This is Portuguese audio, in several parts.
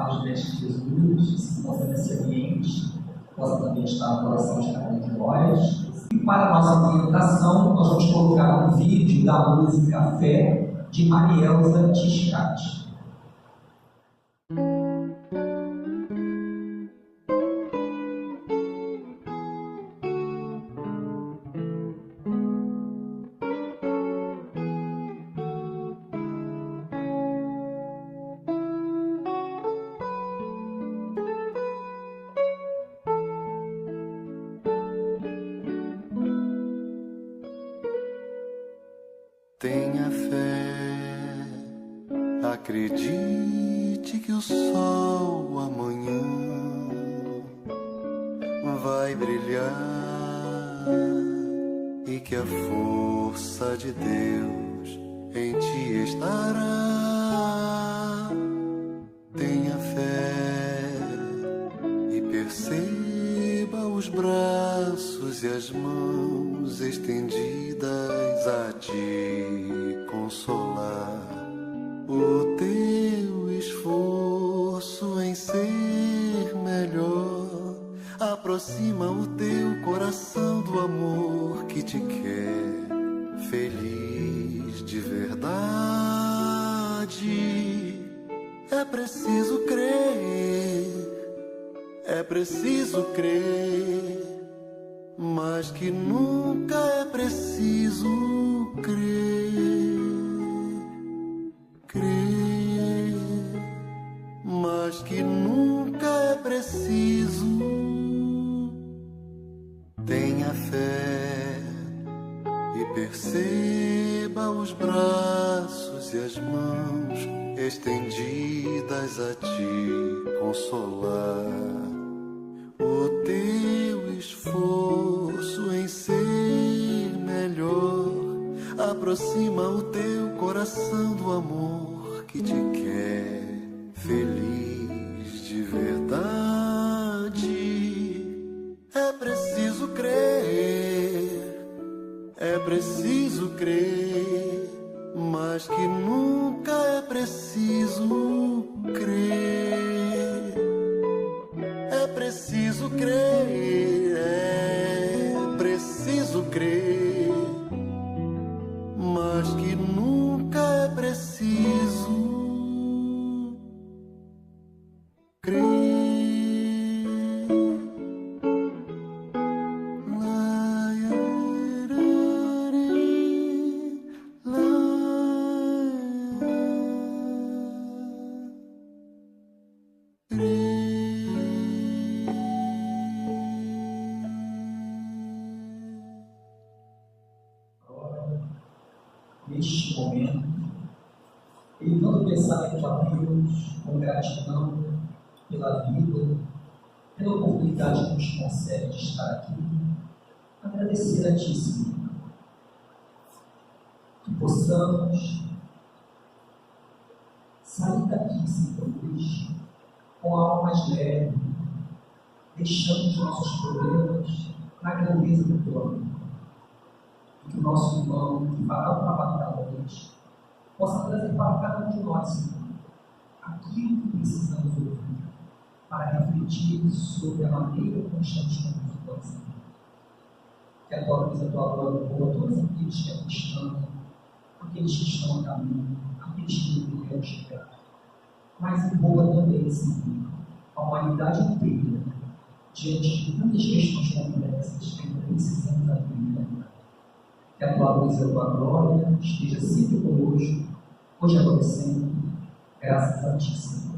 palavras de Jesus, se possa nesse ambiente, possa também estar no coração de cada um de nós. E para a nossa orientação, nós vamos colocar um vídeo da música Fé, de Marielza Tiscati. Tenha fé, acredite que o sol amanhã vai brilhar e que a força de Deus em ti estará. Tenha fé e perceba os braços e as mãos estendidas a te consolar. O teu esforço em ser melhor aproxima o teu coração do amor que te quer feliz de verdade. É preciso crer, é preciso crer, mas que nunca é preciso crer, crer, mas que nunca é preciso. Tenha fé e perceba os braços e as mãos estendidas a te consolar. O teu esforço em ser melhor aproxima o teu coração do amor que te quer feliz de verdade. É preciso crer, é preciso crer, mas que nunca é preciso crer. É preciso crer, é preciso crer, mas que nunca é preciso crer. Neste momento, elevando o pensamento a Deus com gratidão pela vida, pela oportunidade que nos concede de estar aqui, agradecer a Ti, Senhor. Que possamos sair daqui, Senhor Deus, com a alma mais leve, deixando os nossos problemas na grandeza do Teu amor. E que o nosso irmão, que fará o trabalho da noite, possa trazer para cada um de nós, Senhor, aquilo que precisamos ouvir, para refletir sobre a maneira como estamos conduzindo a vida. Que a Tua luz, a Tua glória boa a todos aqueles que aqui estão, aqueles que estão a caminho, aqueles que não puderam chegar. Mas boa também, Senhor, a humanidade inteira, diante de tantas questões complexas que ainda precisamos da vida. Que a Tua luz e a Tua glória esteja sempre conosco, hoje e agora e sempre, graças a Ti, Senhor.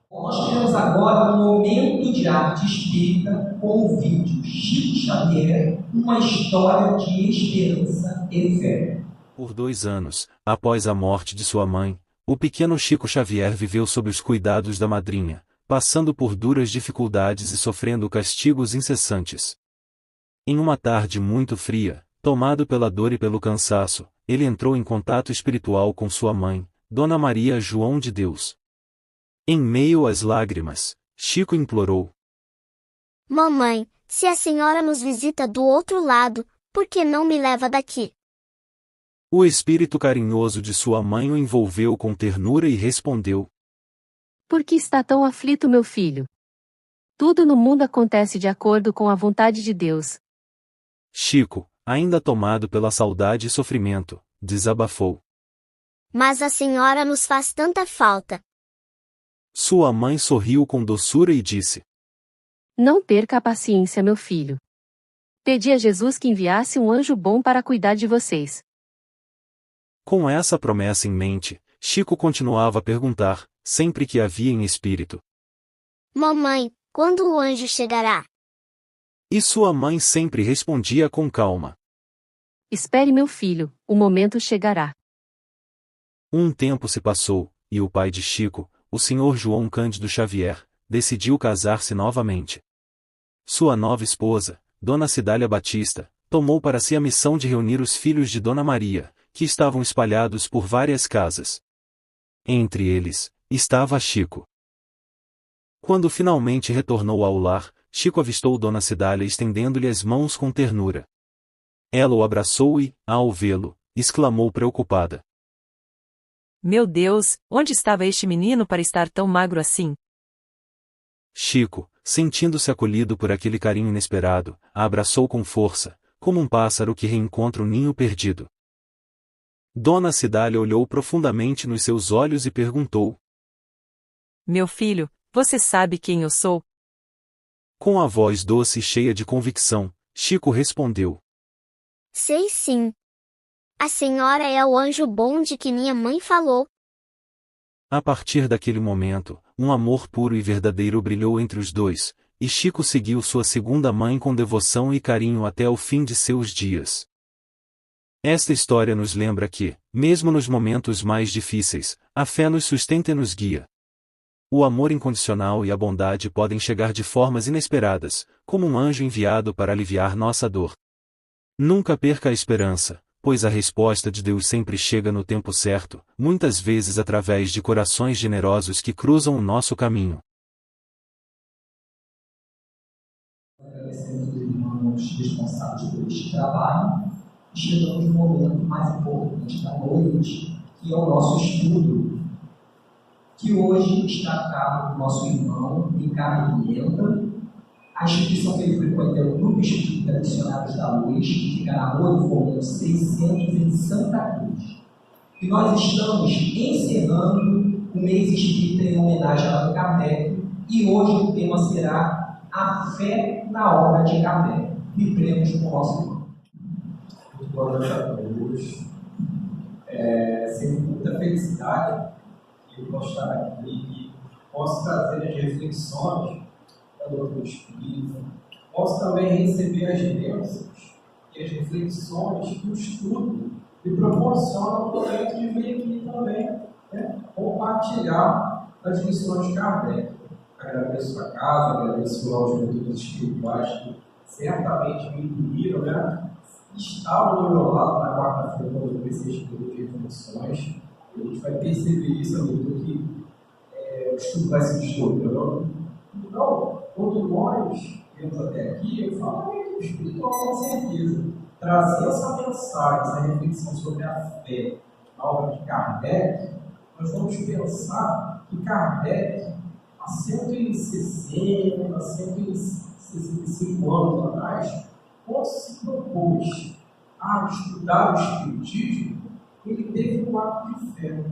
Bom, nós teremos agora um momento de arte espírita com o vídeo Chico Xavier, uma história de esperança e fé. Por 2 anos, após a morte de sua mãe, o pequeno Chico Xavier viveu sob os cuidados da madrinha, passando por duras dificuldades e sofrendo castigos incessantes. Em uma tarde muito fria, tomado pela dor e pelo cansaço, ele entrou em contato espiritual com sua mãe, Dona Maria João de Deus. Em meio às lágrimas, Chico implorou: Mamãe, se a senhora nos visita do outro lado, por que não me leva daqui? O espírito carinhoso de sua mãe o envolveu com ternura e respondeu: Por que está tão aflito, meu filho? Tudo no mundo acontece de acordo com a vontade de Deus. Chico, ainda tomado pela saudade e sofrimento, desabafou. Mas a senhora nos faz tanta falta. Sua mãe sorriu com doçura e disse: Não perca a paciência, meu filho. Pedi a Jesus que enviasse um anjo bom para cuidar de vocês. Com essa promessa em mente, Chico continuava a perguntar, sempre que havia em espírito. Mamãe, quando o anjo chegará? E sua mãe sempre respondia com calma. Espere, meu filho, o momento chegará. Um tempo se passou, e o pai de Chico, o senhor João Cândido Xavier, decidiu casar-se novamente. Sua nova esposa, Dona Cidália Batista, tomou para si a missão de reunir os filhos de Dona Maria, que estavam espalhados por várias casas. Entre eles, estava Chico. Quando finalmente retornou ao lar, Chico avistou Dona Cidália estendendo-lhe as mãos com ternura. Ela o abraçou e, ao vê-lo, exclamou preocupada: Meu Deus, onde estava este menino para estar tão magro assim? Chico, sentindo-se acolhido por aquele carinho inesperado, a abraçou com força, como um pássaro que reencontra um ninho perdido. Dona Cidália olhou profundamente nos seus olhos e perguntou: Meu filho, você sabe quem eu sou? Com a voz doce e cheia de convicção, Chico respondeu: Sei sim. A senhora é o anjo bom de que minha mãe falou. A partir daquele momento, um amor puro e verdadeiro brilhou entre os dois, e Chico seguiu sua segunda mãe com devoção e carinho até o fim de seus dias. Esta história nos lembra que, mesmo nos momentos mais difíceis, a fé nos sustenta e nos guia. O amor incondicional e a bondade podem chegar de formas inesperadas, como um anjo enviado para aliviar nossa dor. Nunca perca a esperança, pois a resposta de Deus sempre chega no tempo certo, muitas vezes através de corações generosos que cruzam o nosso caminho. Agradecendo os irmãos responsáveis por este trabalho, chegamos no momento mais importante da noite, que é o nosso estudo, que hoje está a cargo do nosso irmão Ricardo Pimenta. A instituição que ele frequenta é o Grupo Espírita Missionários da Luz, que fica na Rua do Forno 600, em Santa Cruz. E nós estamos encerrando o mês espírita em homenagem a Allan Kardec, e hoje o tema será a fé na obra de Kardec. Vibremos com o nosso irmão. Muito boa noite a todos. Sempre muita felicidade que eu posso estar aqui e posso trazer as reflexões da doutrina espírita. Posso também receber as bênçãos e as reflexões que o estudo me proporciona no momento de vir aqui também, né, compartilhar as lições de Kardec. Agradeço a casa, agradeço aos mentores espirituais que certamente me incluíram, né? Estavam do meu lado na quarta-feira quando eu comecei a escrever de reflexões. A gente vai perceber isso à medida que o estudo vai se desdobrando. Então, quando nós viemos até aqui, eu falo que o espiritual, com certeza, trazer essa mensagem, essa reflexão sobre a fé na obra de Kardec, nós vamos pensar que Kardec, há 160, 165 anos atrás, quando se propôs a estudar o Espiritismo, ele teve um ato de fé.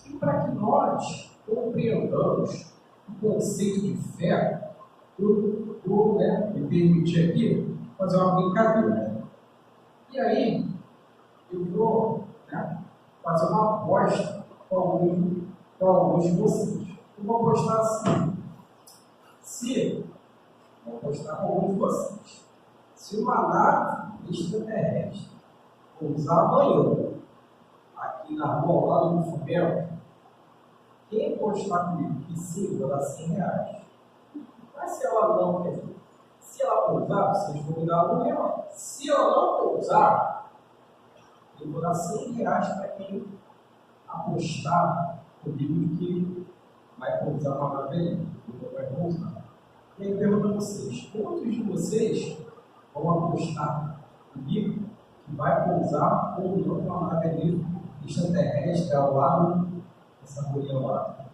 E para que nós compreendamos o conceito de fé, eu vou me permitir aqui fazer uma brincadeira. E aí, eu vou fazer uma aposta com alguns de vocês. Eu vou apostar assim. Vou apostar com alguns de vocês. Se uma nave extraterrestre pousar amanhã aqui na rua ao lado do Fumel, quem apostar comigo que sim, vou dar R$100. Mas se ela não quer, se ela pousar, vocês vão me dar R$1. Se ela não pousar, eu vou dar R$100 para quem apostar comigo que vai pousar uma nave não vai pousar. E aí eu pergunto a vocês, quantos de vocês vão apostar comigo que vai pousar ou não uma nave extraterrestre ao lado dessa mulher lá?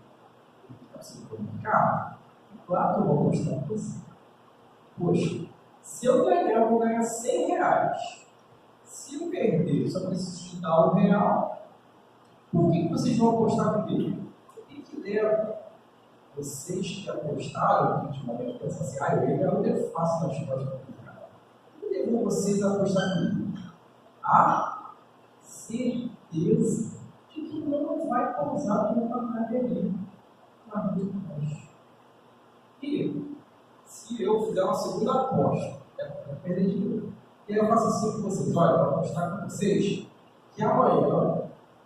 você for no mercado, claro que eu vou mostrar para você. Poxa, se eu ganhar, eu vou ganhar R$ 100. Se eu perder, eu só preciso te dar R$ 1. Por que vocês vão apostar comigo? O que leva vocês que apostaram, ultimamente, pensam assim, eu devo fácil nas costas do cara. O que levou vocês a apostar comigo? A certeza de que não vai causar nenhuma carreirinha na vida de nós. E se eu fizer uma segunda aposta, é para perder dinheiro. E aí eu faço assim com vocês, olha, para apostar com vocês, que amanhã,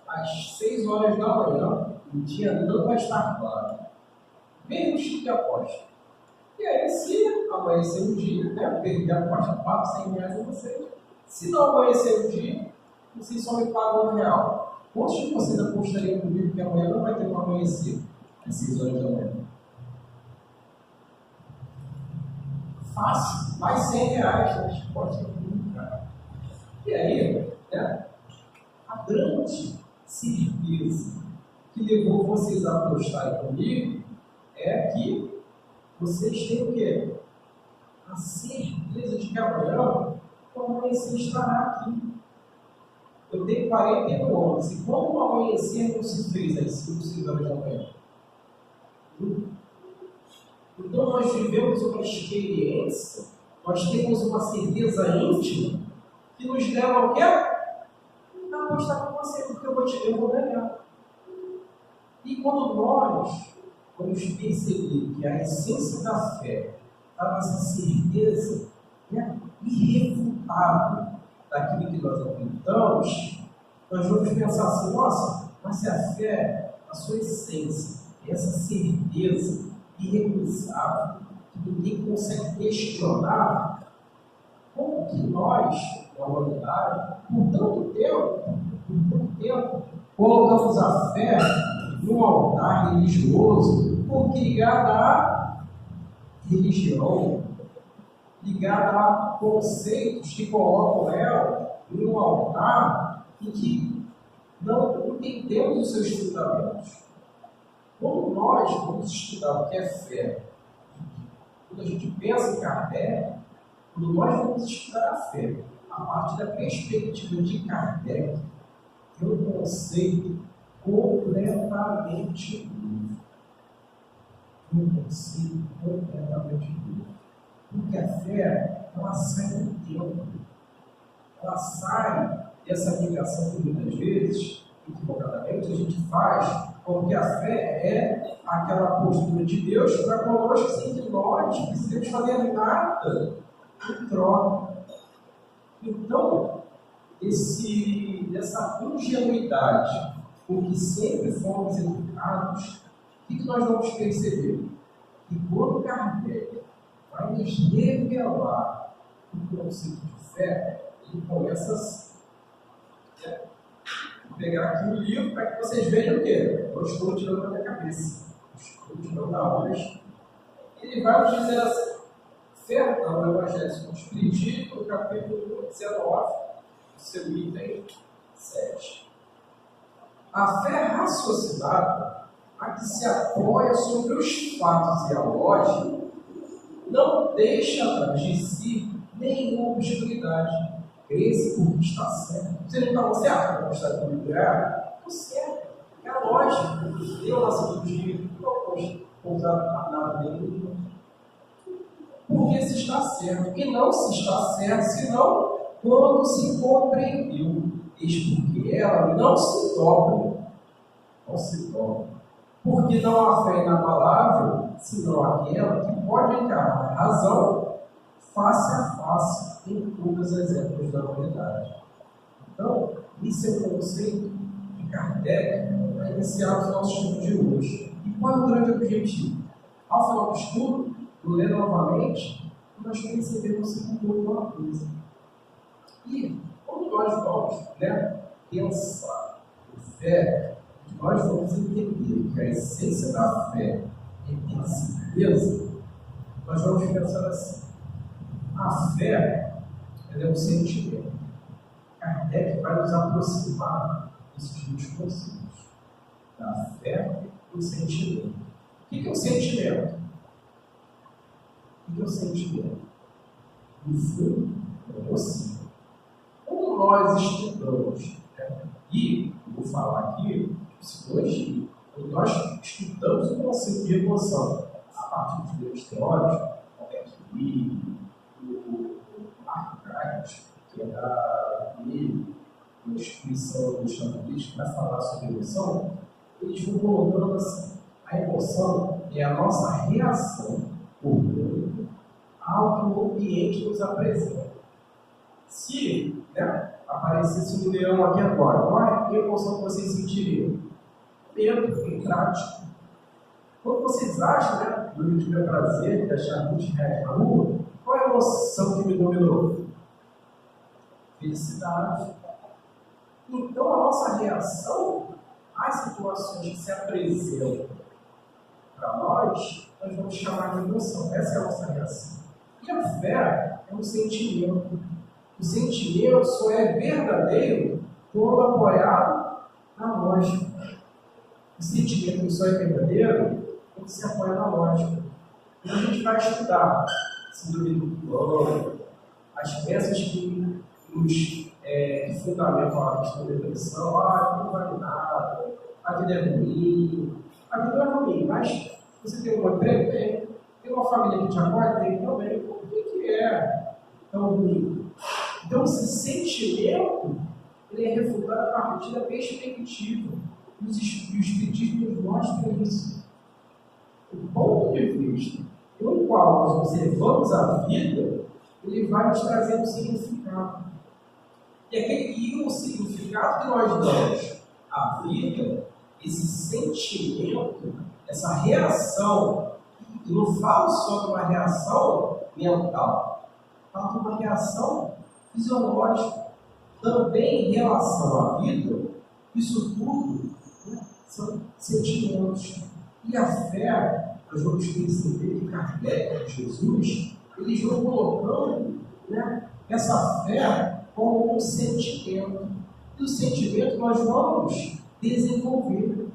às 6 horas da manhã, o dia não vai estar claro. Mesmo tipo de aposta. E aí, se amanhecer um dia, né, perder a aposta, pago R$ 100 a vocês. Se não amanhecer um dia, vocês só me pagam R$ 1. Quantos de vocês apostariam comigo que amanhã não vai ter um amanhecer às 6 horas da manhã? Fácil, mais R$ 100 nas apostas comigo, cara. E aí, né, a grande certeza que levou vocês a apostarem comigo é que vocês têm o quê? A certeza de que amanhã o amanhecer estará aqui. Eu tenho 41 anos, e quando o amanhecer não se fez às 5, 6 horas da manhã? Então nós vivemos uma experiência, nós temos uma certeza íntima que nos leva ao quê? A apostar com você, porque eu vou ganhar. E quando nós vamos perceber que a essência da fé está nessa certeza, né, irrefutável daquilo que nós acreditamos, nós vamos pensar assim, nossa, mas se a fé, a sua essência, essa certeza irrecusável, que ninguém consegue questionar, como que nós, na humanidade, por tanto tempo, colocamos a fé num altar religioso, porque ligada à religião, ligada a conceitos que colocam ela em um altar e que não entendemos os seus fundamentos. Quando nós vamos estudar o que é fé, quando a gente pensa em Kardec, quando nós vamos estudar a fé, a partir da perspectiva de Kardec, é um conceito completamente novo. Um conceito completamente novo. Porque a fé, ela sai do tempo. Ela sai dessa ligação que muitas vezes, equivocadamente, a gente faz, porque a fé é aquela postura de Deus para conosco sem que nós precisamos fazer nada em troca. Então, essa ingenuidade com que sempre fomos educados, o que nós vamos perceber? Que quando Kardec vai nos revelar o conceito de fé, ele começa a pegar aqui o livro para que vocês vejam o quê? Eu estou tirando da minha cabeça. Estou tirando da onde. Ele vai nos dizer assim, fé, no Evangelho segundo o Espiritismo, no capítulo 19, seu item 7. A fé raciocinada, a que se apoia sobre os fatos e a lógica, não deixa atrás de si nenhuma obscuridade. Esse porque está certo. Você não estava certo para mostrar que ele era? Estou certo. É a lógica. Eu nasci do dia, não pousar nada dele. Porque se está certo. E não se está certo, senão quando se compreendeu. Eis porque ela não se dobra. Não se dobra. Porque não há fé inabalável, senão aquela que pode encarar a razão face a face em todas as épocas da humanidade. Então, isso é um conceito de Kardec para iniciar os nossos estudos de hoje. E qual é o grande objetivo? Ao final do estudo, eu ler novamente, nós percebemos uma coisa. E quando nós vamos pensar em fé, nós vamos entender que a essência da fé é ter certeza, nós vamos pensar assim. A fé ela é um sentimento. Kardec vai nos aproximar desses dois conceitos, da fé e do sentimento. O que é o sentimento? O que é o sentimento? No fundo, é você. Como nós estudamos, né? E vou falar aqui de psicologia, quando nós estudamos o conceito de emoção a partir dos livros teóricos, Roberto Lee, o Mark Knight, que é da instituição dos Estados Unidos, que vai falar sobre emoção, eles vão colocando assim: a emoção é a nossa reação orgânica ao que o ambiente nos apresenta. Se aparecesse um leão aqui agora, qual é a emoção que vocês sentiriam? Medo, intrático. Quando vocês acham, do meu prazer de achar R$20 na rua, qual é a emoção que me dominou? Felicidade. Então, a nossa reação às situações que se apresentam para nós vamos chamar de emoção. Essa é a nossa reação. E a fé é um sentimento. O sentimento só é verdadeiro quando apoiado na lógica. O sentimento só é verdadeiro quando se apoia na lógica. Quando a gente vai estudar síndrome do plano, as peças que nos fundamentam a questão da depressão, não vale nada, a vida é ruim. A vida não é ruim, mas você tem um emprego, tem uma família que te apoia, tem também. O que é tão ruim? Então, esse sentimento ele é refutado a partir da perspectiva. E o Espiritismo nos mostra isso. O ponto de vista pelo qual nós observamos a vida, ele vai nos trazendo um significado. E o significado que nós damos à vida, esse sentimento, essa reação, e não falo só de uma reação mental, falo de uma reação fisiológica. Também em relação à vida, isso tudo são sentimentos. E a fé, nós vamos perceber que Kardec, Jesus, eles vão colocando essa fé como um sentimento. E o sentimento nós vamos desenvolver.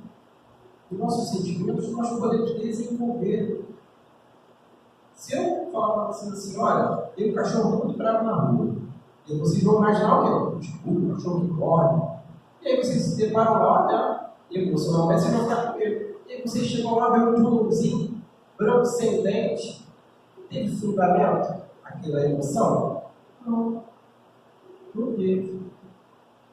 Os nossos sentimentos nós podemos desenvolver. Se eu falar para vocês assim, olha, tem um cachorro muito bravo na rua, e vocês vão imaginar o quê? Um cachorro que corre. E aí vocês se deparam lá, e emocionalmente vocês vão ficar com ele. E aí vocês chegam lá, vê um pulãozinho branco sem dente. Teve fundamento aquela emoção? Não. Não teve.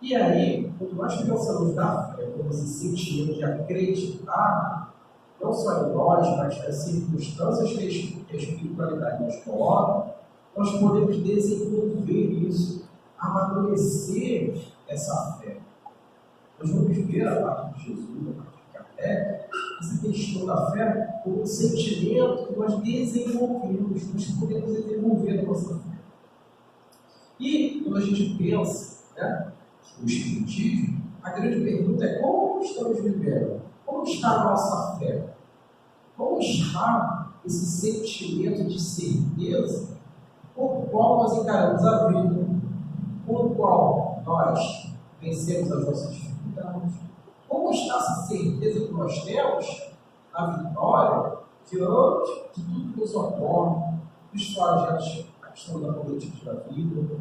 E aí, quando nós pensamos na fé, como esse sentimento de acreditar, não só em nós, mas nas circunstâncias que a espiritualidade nos coloca, nós podemos desenvolver isso, amadurecer essa fé. Nós vamos ver a partir de Jesus, a partir de Kardec, essa questão da fé como um sentimento que nós desenvolvemos, nós podemos desenvolver na nossa fé. E quando a gente pensa no Espiritismo, a grande pergunta é: como estamos vivendo? Como está a nossa fé? Como está esse sentimento de certeza com o qual nós encaramos a vida, com o qual nós vencemos as nossas dificuldades? Como está essa certeza que nós temos na vitória diante de tudo que nos ocorre, dos flagelos, a questão da política da vida?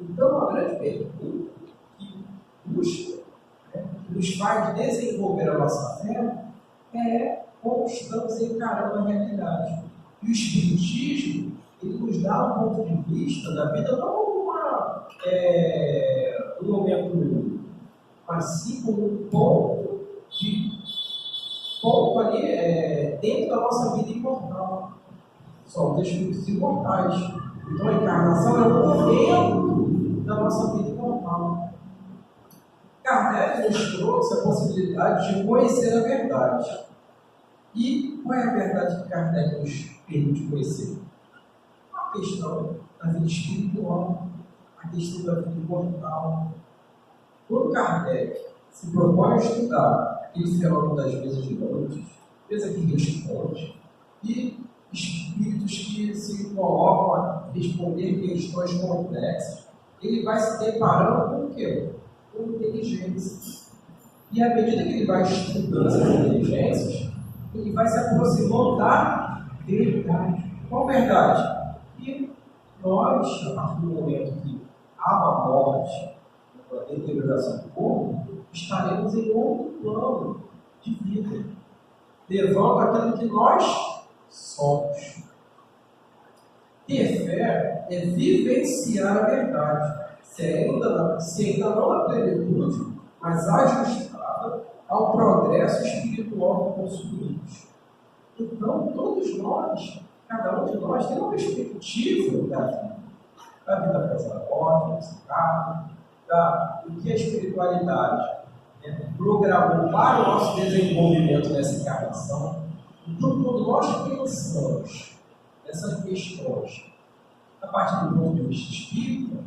Então, a grande pergunta que nos faz desenvolver a nossa fé é como estamos encarando a realidade. E o Espiritismo, ele nos dá um ponto de vista da vida não como um momento único, mas sim como um ponto ali dentro da nossa vida imortal. Somos espíritos imortais. Então, a encarnação é um momento da nossa vida imortal. Kardec nos trouxe a possibilidade de conhecer a verdade. E qual é a verdade que Kardec nos permite conhecer? A questão da vida espiritual, a questão da vida imortal. Quando Kardec se propõe a estudar aquele fenômeno das mesas girantes, mesa que responde, e espíritos que se colocam a responder questões complexas, ele vai se deparando com o quê? Com inteligência. E à medida que ele vai estudando essas inteligências, ele vai se aproximando da verdade. Qual verdade? Que nós, a partir do momento que há uma morte, uma deterioração do corpo, estaremos em outro plano de vida, levando aquilo que nós somos. Ter fé é vivenciar a verdade, se ainda não na plenitude, mas ajustada ao progresso espiritual que possuímos. Então, todos nós, cada um de nós, tem uma perspectiva da vida após a morte, do que a espiritualidade programou para o nosso desenvolvimento nessa encarnação. Então, quando nós pensamos nessas questões a partir do ponto de vista espírita,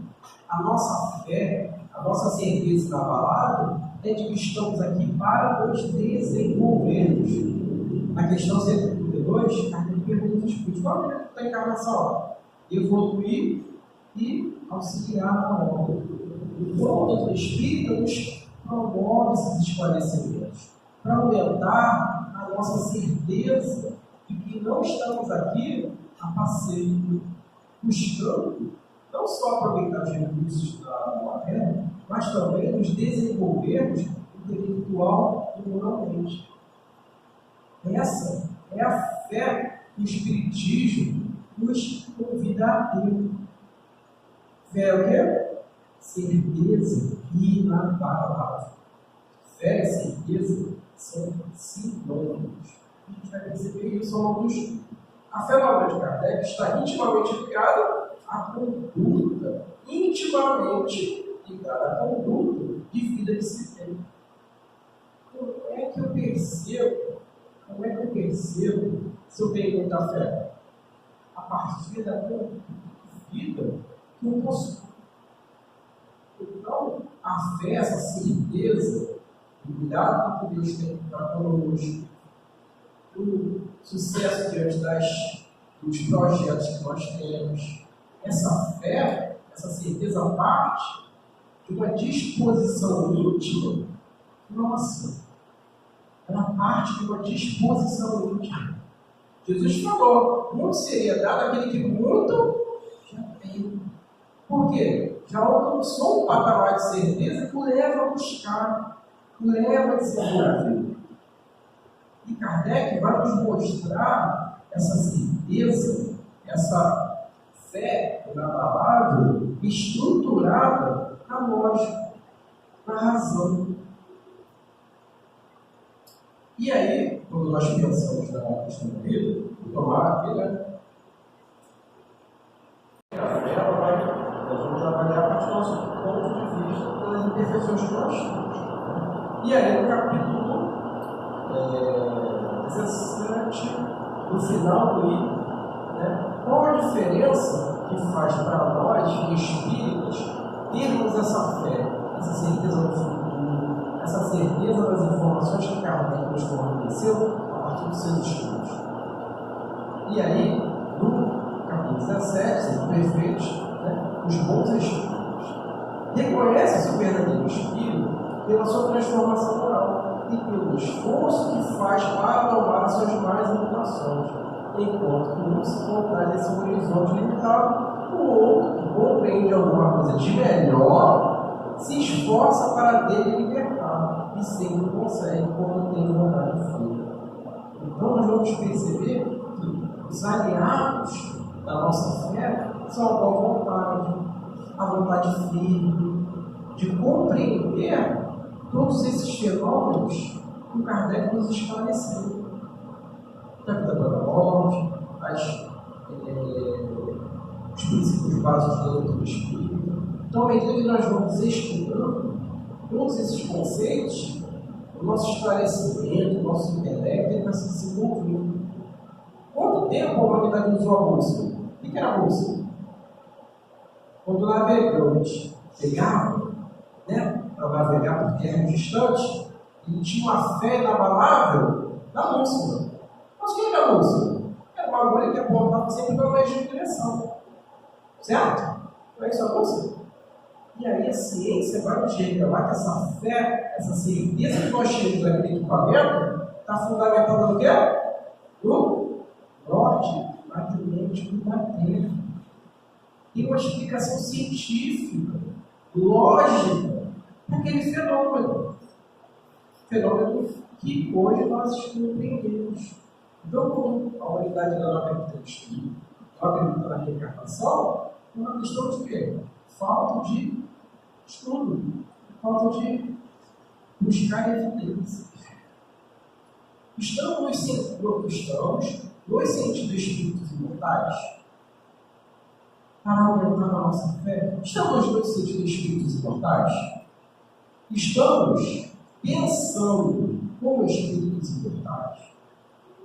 a nossa fé, a nossa certeza inabalável é de que estamos aqui para nos desenvolvermos. Na questão 132, a gente pergunta aos espíritos: qual é o momento da encarnação? Evoluir e auxiliar na obra. O ponto espírita nos promove esses esclarecimentos para aumentar a nossa certeza de que não estamos aqui a passeio, buscando não só aproveitar os recursos da Terra, mas também nos desenvolvermos intelectual e moralmente. Essa é a fé que o Espiritismo nos convida a ter. Fé é o quê? Certeza inabalável. Fé e certeza são sinônimos. A gente vai perceber isso ao longo do estudo. A fé na obra de Kardec está intimamente ligada à conduta, de vida que se tem. Como é que eu percebo se eu tenho muita fé? A partir da minha vida que eu possuo. Então, a fé, essa certeza, o cuidado que Deus tem para conosco, o sucesso diante dos projetos que nós temos, essa fé, essa certeza parte de uma disposição íntima nossa. Ela parte de uma disposição íntima. Jesus falou: não seria dado aquele que muito já tem. Por quê? Já alcançou um patamar de certeza que o leva a buscar, o leva a desenvolver. E Kardec vai nos mostrar essa certeza, essa fé inabalável, estruturada na lógica, na razão. E aí, quando nós pensamos na questão da vida, o tomar aqui, nós vamos trabalhar a partir do nosso ponto de vista das imperfeições que nós temos. E aí, no capítulo 17, no final do item, qual a diferença que faz para nós, espíritas, termos essa fé, essa certeza no futuro, essa certeza das informações que Kardec nos forneceu a partir dos seus estudos? E aí, no capítulo 17, são perfeitos, os bons espíritos. Reconhece-se o verdadeiro espírito pela sua transformação moral e pelo esforço que faz para domar suas más inclinações, enquanto que um se contrai desse horizonte limitado, o outro, que compreende alguma coisa de melhor, se esforça para dele libertar e sempre consegue quando tem vontade firme. Então nós vamos perceber que os aliados da nossa fé são a boa vontade, a vontade firme, de compreender todos esses fenômenos que o Kardec nos esclareceu. Da vida para a morte, os princípios básicos da doutrina espírita. Então, à medida que nós vamos estudando todos esses conceitos, o nosso esclarecimento, o nosso intelecto vai se desenvolvendo. Quanto tempo a humanidade usou a bússola? O que era a bússola? Quando o navegante pegava, para navegar por terras distantes, ele tinha uma fé inabalável na bússola. Mas o que era a bússola? Era uma agulha que apontava sempre para a mesma direção. Certo? Não é isso a bússola? E aí a ciência vai nos revelar que essa fé, essa certeza que nós temos naquele equipamento, está fundamentado no quê? No norte, magnético da Terra. Tem uma explicação científica, lógica, para aquele fenômeno. Fenômeno que hoje nós compreendemos. Então, como a humanidade não acredita no estudo, não acredita na reencarnação, é uma questão de quê? Falta de estudo, falta de buscar evidências. Estamos nos sentindo espíritos imortais para aumentar a nossa fé? Estamos nos sentindo espíritos imortais? Estamos pensando como espíritos imortais?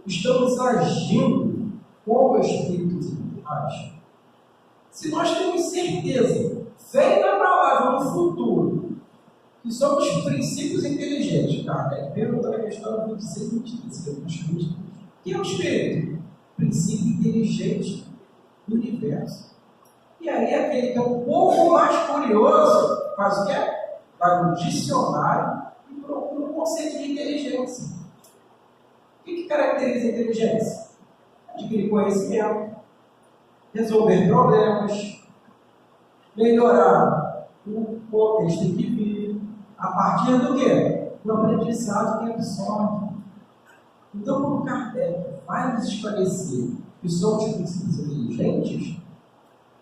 Estamos agindo como espíritos imortais? Se nós temos certeza, fé inabalável no futuro, que somos princípios inteligentes, Kardec perguntando a questão do 223, que é o espírito? Princípio inteligente do universo. E aí aquele que é um pouco mais curioso, faz o quê? Vai no dicionário e procura um conceito de inteligência. O que caracteriza a inteligência? Adquirir conhecimento, resolver problemas, melhorar o contexto em que vive, a partir do quê? Do aprendizado que absorve. Então, quando Kardec vai nos esclarecer que somos princípios inteligentes,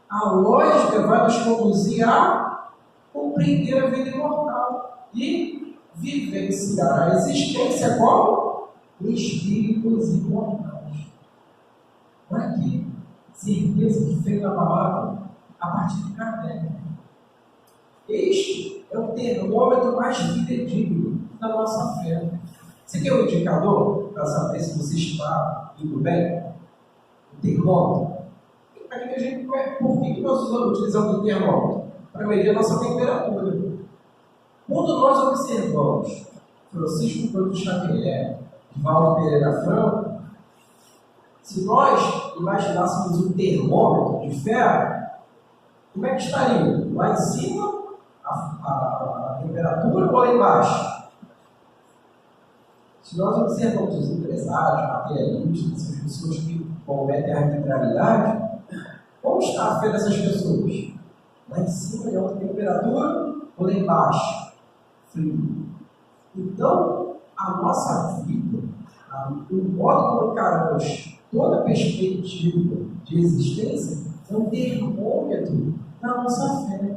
a lógica vai nos conduzir a compreender a vida imortal e vivenciar a existência como espíritos imortais. Olha aqui, certeza que fez a palavra a partir de Kardec. Este é o termômetro mais fidedigno da nossa fé. Você quer um indicador para saber se você está indo bem? O termômetro. Por que nós utilizamos o termômetro? Para medir a nossa temperatura. Quando nós observamos Francisco Cândido Xavier, Divaldo Pereira Franco, se nós imaginássemos um termômetro de ferro, como é que estaria? Lá em cima, a temperatura, ou lá embaixo? Se nós observamos os empresários, materialistas, as pessoas que cometem a arbitrariedade, como está a fé dessas pessoas? Lá em cima, em alta temperatura, ou lá embaixo? Frio. Então, a nossa vida, o modo como encaramos toda perspectiva de existência, é um termômetro da nossa fé.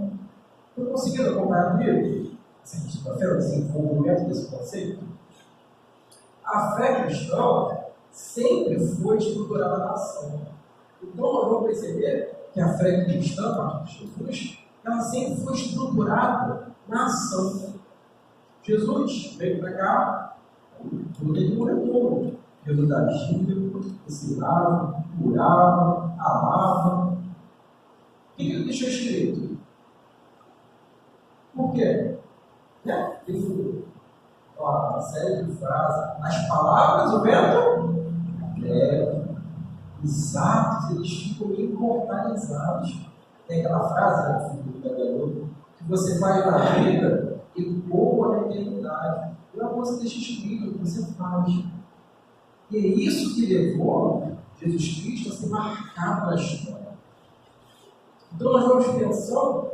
Estão conseguindo acompanhar comigo? Essa questão da fé, o desenvolvimento desse conceito? A fé cristã sempre foi estruturada na ação. Então, nós vamos perceber que a fé cristã, a partir de Jesus, ela sempre foi estruturada na ação. Jesus veio para cá, no retorno. Jesus agia, ensinava, curava, amava. O que ele deixou escrito? Por quê? Ele uma série de frases. As palavras, o vento, os atos, eles ficam imortalizados. Tem aquela frase, que você faz na vida e boa na eternidade. Não é uma coisa que deixa escrito, que você faz. E é isso que levou Jesus Cristo a ser marcado na história. Então nós vamos pensando,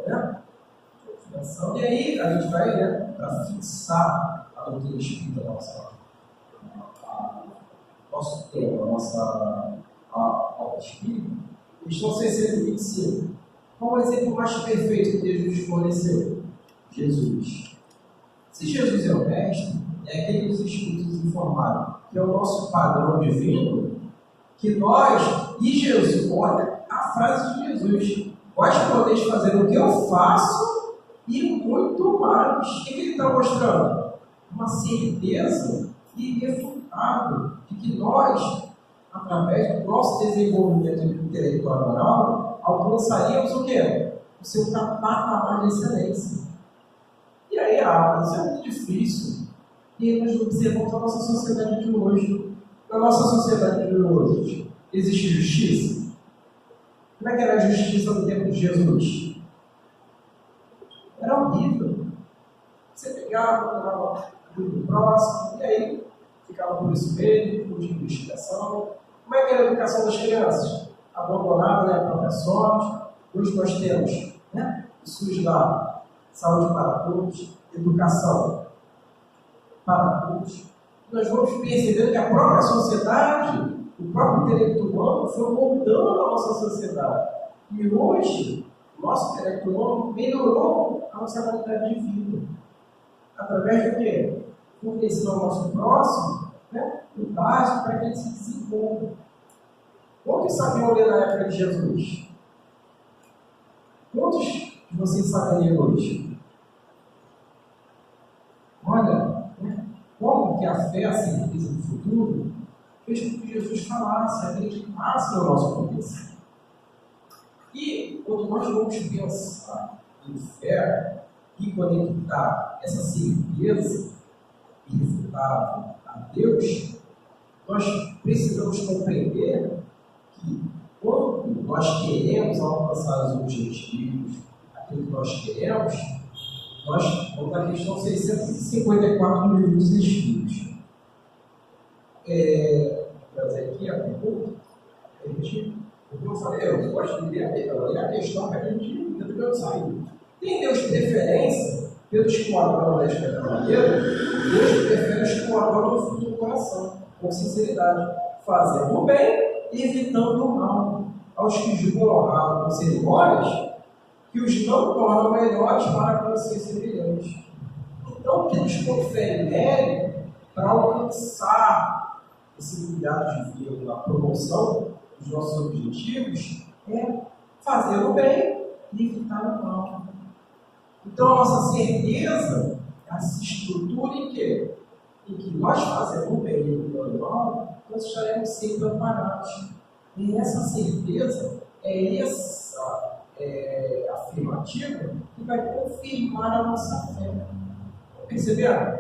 e aí a gente vai para fixar a doutrina espírita da nosso tema, a nossa aula espírita. Questão 625. Qual é o exemplo mais perfeito que Deus nos forneceu? Jesus. Se Jesus é o mestre, é aquele que os espíritos informaram, que é o nosso padrão divino, que nós e Jesus, olha a frase de Jesus, vós podeis fazer o que eu faço e muito mais. O que ele está mostrando? Uma certeza irrefutável de que nós, através do nosso desenvolvimento intelectual e moral, alcançaríamos o quê? O seu patamar de excelência. E aí, isso é muito difícil. E aí nós observamos a nossa sociedade de hoje. Na nossa sociedade de hoje, existe justiça? Como é que era a justiça no tempo de Jesus? Era horrível. Você pegava, do próximo, e aí ficava por isso mesmo, por investigação. Como é que era a educação das crianças? Abandonada, né, própria sorte. Hoje nós temos, né, o SUS lá, saúde para todos, educação para todos. Nós vamos percebendo que a própria sociedade, o próprio intelecto humano foi moldando a nossa sociedade. E hoje, o nosso intelecto humano melhorou a nossa qualidade de vida. Através de quê? Fornecer ao nosso próximo, né, o básico para que ele se desenvolva. Quantos sabiam ler na época de Jesus? Quantos de vocês sabem ler hoje? Olha, né, como que a fé, a certeza do futuro, fez com que Jesus falasse, acreditasse no nosso começo. E quando nós vamos pensar em fé e conectar essa certeza irrefutável a Deus, nós precisamos compreender que quando nós queremos alcançar os objetivos, aquilo que nós queremos, nós vamos à questão 654 do Livro dos Espíritos. Vou trazer aqui a pergunta. Como eu falei, eu gosto de ler a questão para a gente tentar sair. Tem Deus preferência pelos que o adoram da espécie maneira? Deus prefere os que o adoram no fundo do coração, com sinceridade, fazendo o bem e evitando o mal. Aos que julgam honrado com cerimônias, que os não tornam melhores para a consciência brilhante. Então, o que nos confere mérito para alcançar esse cuidado de vida, a promoção dos nossos objetivos, é fazer o bem e evitar o mal. Então, a nossa certeza se estrutura em quê? Em que nós fazemos o bem e evitando o mal, nós estaremos sempre amparados. E essa certeza essa afirmativa que vai confirmar a nossa fé. Perceberam?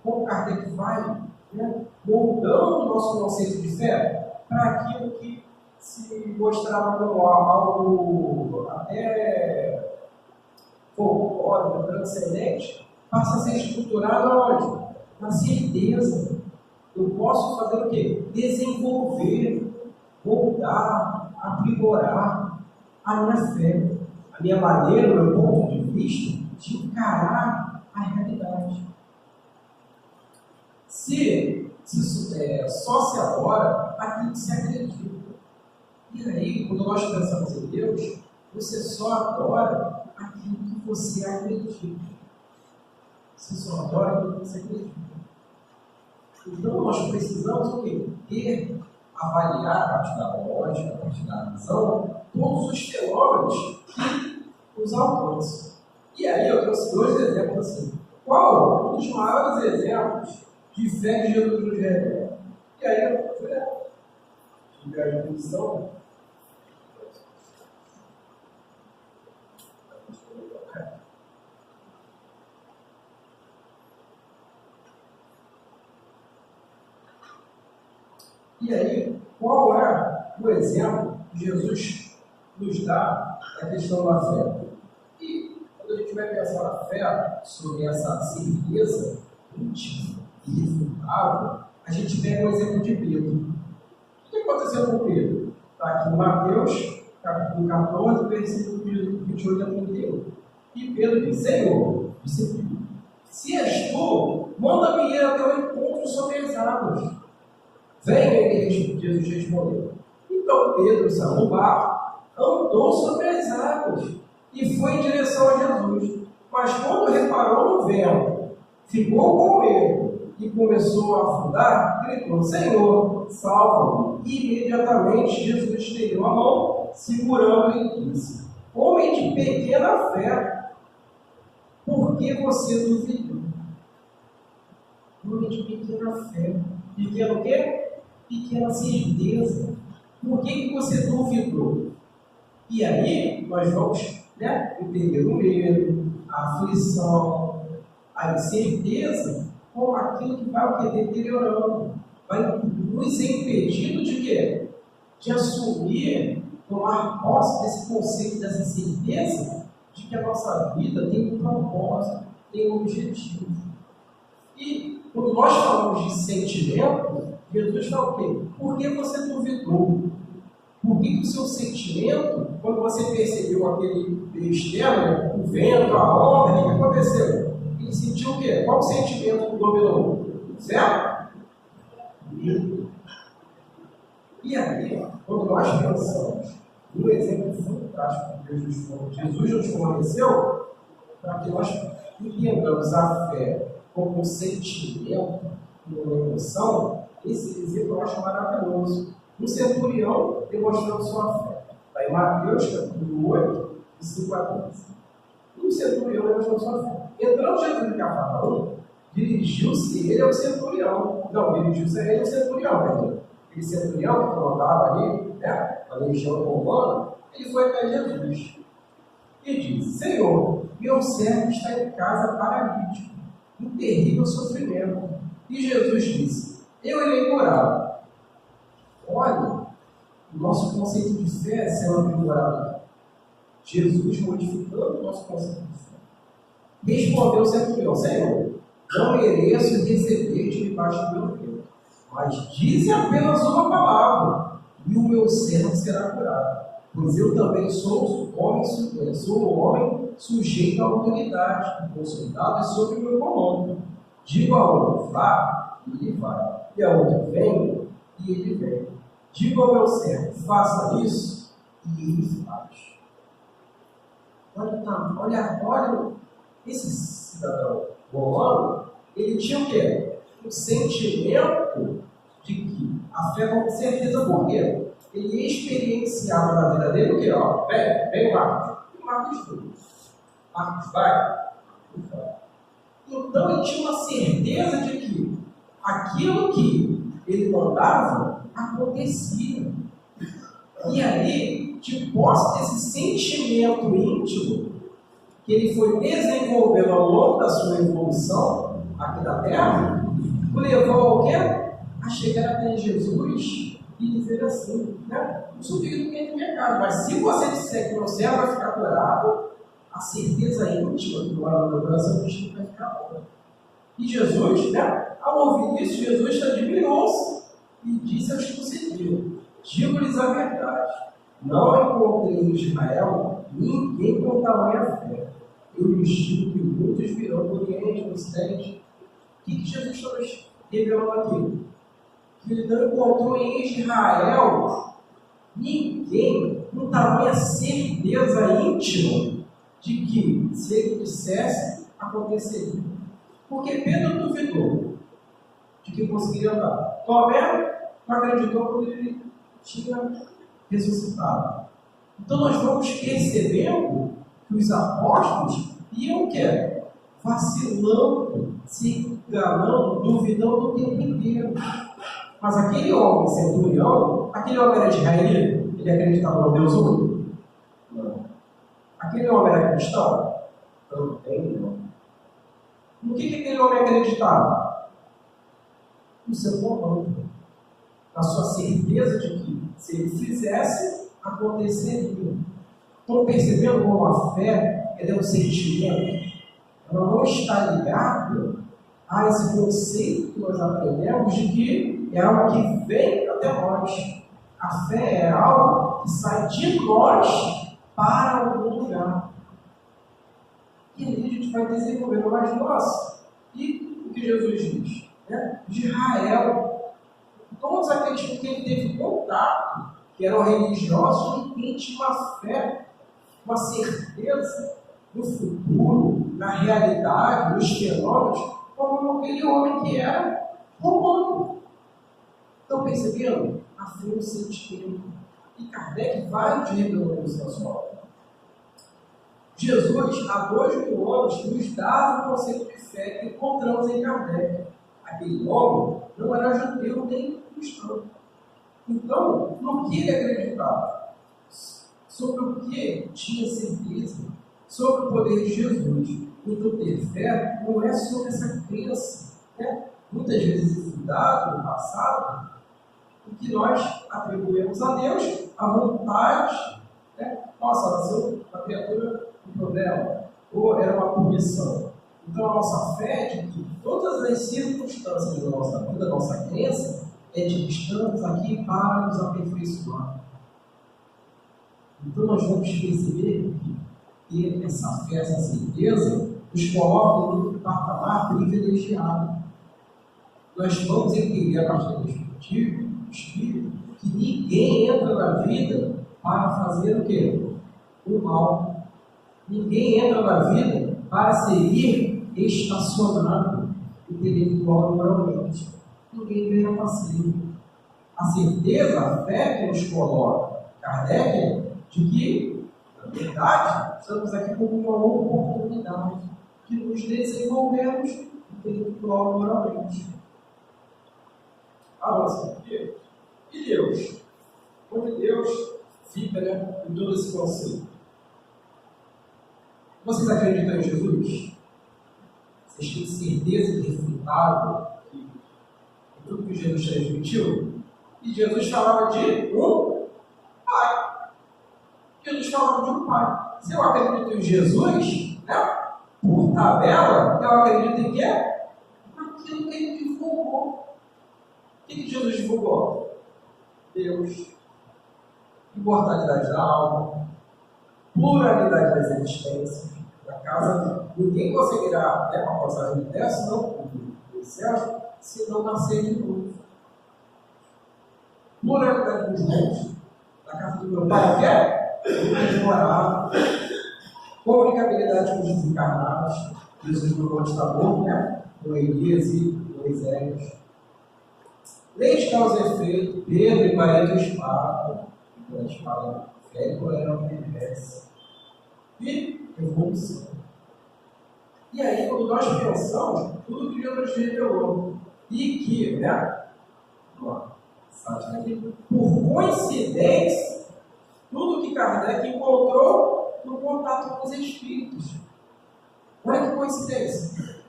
Como Kardec vai, né, moldando o nosso conceito de fé para aquilo que se mostrava como algo até folclórico, transcendente, passa a ser estruturado aonde? Na certeza. Eu posso fazer o quê? Desenvolver, moldar, aprimorar a minha fé, a minha maneira, o meu ponto de vista de encarar a realidade. Só se adora aquilo que se acredita. E aí, quando nós pensamos em Deus, você só adora aquilo que você acredita. Você só adora aquilo que você acredita. Então, nós precisamos o quê? Avaliar a partir da lógica, a partir da razão, todos os fenômenos que os alcançam. E aí eu trouxe dois exemplos assim. Qual um dos maiores exemplos de fé que Jesus nos revela? E aí eu fui tive a intuição. E aí, qual é o exemplo que Jesus nos dá na questão da fé? E quando a gente vai pensar na fé, sobre essa certeza íntima e irrefutável, a gente pega o exemplo de Pedro. O que aconteceu com Pedro? Está aqui em Mateus, capítulo 14, versículo 28 a 31. E Pedro diz: Senhor, se és tu, manda-me ir até o encontro sobre as águas. Venha, Jesus respondeu. Então Pedro saiu do barco, andou sobre as águas e foi em direção a Jesus. Mas quando reparou no vento, ficou com medo e começou a afundar, gritou: Senhor, salva-me. E imediatamente Jesus estendeu a mão, segurando e disse: Homem de pequena fé, por que você duvidou? Homem de pequena fé. Pequeno o quê? Pequena certeza. Por que você duvidou? E aí nós vamos, né, entender o medo, a aflição, a incerteza como aquilo que vai o quê? Deteriorando. Vai nos impedindo de quê? De assumir, tomar posse desse conceito, dessa certeza de que a nossa vida tem um propósito, tem um objetivo. E Quando nós falamos de sentimento, Jesus fala o quê? Por que você duvidou? Por que o seu sentimento, quando você percebeu aquele externo, o vento, a onda, o que aconteceu? Ele sentiu o quê? Qual o sentimento que dominou? Certo? E aí, quando nós pensamos no exemplo fantástico que Jesus nos forneceu, para que nós entendamos a fé como um sentimento, uma emoção, esse exemplo eu acho maravilhoso. Um centurião demonstrando sua fé. Está em Mateus, capítulo 8, 5 a 13. Um centurião demonstrando sua fé. Entrando Jesus em Cafarnaum, dirigiu-se ele ao centurião. Não, dirigiu-se a ele ao centurião. Aquele centurião que comandava ali, né, a legião romana, ele foi até Jesus e disse: Senhor, meu servo está em casa paralítico, em terrível sofrimento. E Jesus disse: eu irei curá-lo. Olha, o nosso conceito de fé sendo aprimorado. Jesus modificando o nosso conceito de fé. Respondeu o centurião: Senhor, não mereço receber-te debaixo do meu peito, mas dize apenas uma palavra, e o meu servo será curado. Pois eu também sou um homem sujeito à autoridade, com soldados sob o meu comando. Digo a um, vá, e ele vai. E a outro, vem, e ele vem. Digo ao meu servo, faça isso, e ele faz. Olha, esse cidadão romano, ele tinha o quê? Um sentimento de que a fé com certeza, por quê? Ele experienciava na vida dele o quê? Ó, vem Marcos. E Marcos tudo. Marcos vai. Então ele tinha uma certeza de que aquilo que ele mandava acontecia. E aí, de posse desse sentimento íntimo que ele foi desenvolvendo ao longo da sua evolução aqui na Terra, o levou ao quê? A chegar até Jesus e dizer assim, né? Não sou digno de ninguém na minha casa, mas se você disser que meu servo vai ficar curado, a certeza íntima que mora no meu coração diz que vai ficar bom. E Jesus, né? Ao ouvir isso, Jesus admirou-se e disse aos que o seguiram: digo-lhes a verdade, não encontrei em Israel ninguém com tamanha fé. Eu lhes digo que muitos virão do Oriente, do Ocidente. O que Jesus está nos revelando aqui? Que ele não encontrou em Israel ninguém com tamanha certeza íntima de que, se ele dissesse, aconteceria. Porque Pedro duvidou de que conseguiria andar. Tomé não acreditou quando ele tinha ressuscitado. Então nós vamos percebendo que os apóstolos iam o quê? Vacilando, se enganando, duvidando o tempo inteiro. Mas aquele homem centurião, aquele homem era israelita? Ele acreditava no Deus único? Não. Aquele homem era cristão? Também não. No que aquele homem acreditava? No seu comando. Na sua certeza de que, se ele fizesse, aconteceria. Estão percebendo como a fé é um sentimento? Ela não está ligada a esse conceito que nós aprendemos de que é algo que vem até nós. A fé é algo que sai de nós para algum lugar. E aí a gente vai desenvolvendo mais nós. E o que Jesus diz? Né? De Israel. Todos aqueles com quem ele teve contato, que eram religiosos, não tinham uma fé, uma certeza no futuro, na realidade, nos fenômenos, como aquele homem que era romano. Estão percebendo? A fé no sentimento. E Kardec vai nos revelando isso na sua obra. Jesus, há 2000 anos, nos dava o conceito de fé que encontramos em Kardec. Aquele homem não era judeu nem cristão. Então, no que ele acreditava? Sobre o que tinha certeza? Sobre o poder de Jesus. Então, ter fé não é sobre essa crença, né? Muitas vezes estudado no passado, o que nós atribuímos a Deus, a vontade, né? Nossa, nasceu uma criatura com problema, ou era uma punição. Então, a nossa fé é de que todas as circunstâncias da nossa vida, da nossa crença, é de que estamos aqui para nos aperfeiçoar. Então, nós vamos perceber que ter essa fé, essa certeza, nos coloca em um patamar privilegiado. Nós vamos entender a partir do Espírito que ninguém entra na vida para fazer o quê? O mal. Ninguém entra na vida para seguir estacionado, intelectual e moralmente. Ninguém vem a passeio. A certeza, a fé que nos coloca Kardec, de que, na verdade, estamos aqui como uma oportunidade de nos desenvolvermos intelectual e moralmente. Avança. E Deus? Onde Deus fica, né, em todo esse conceito? Vocês acreditam em Jesus? Vocês têm certeza irrefutável de tudo que Jesus transmitiu? E Jesus falava de um Pai. Jesus falava de um Pai. Se eu acredito em Jesus, né, por tabela, eu acredito em quê? Aquilo que ele divulgou. O que Jesus divulgou? Deus. Imortalidade da alma. Pluralidade das existências. Da casa, ninguém conseguirá, né, uma passagem do céu, senão do céu, se não nascer de novo. Pluralidade dos mundos. Da casa do meu pai, que é inexorável. Comunicabilidade com os desencarnados. Jesus no Monte Tabor, né? Com Elias e Moisés. Lei de causa e efeito. Pedro e Maria do Espada. A gente fala, fé e colera obedece. E evolução. E aí, quando nós pensamos, tudo que Deus nos revelou. E que, né? Por coincidência, tudo que Kardec encontrou no contato com os Espíritos. Olha que coincidência.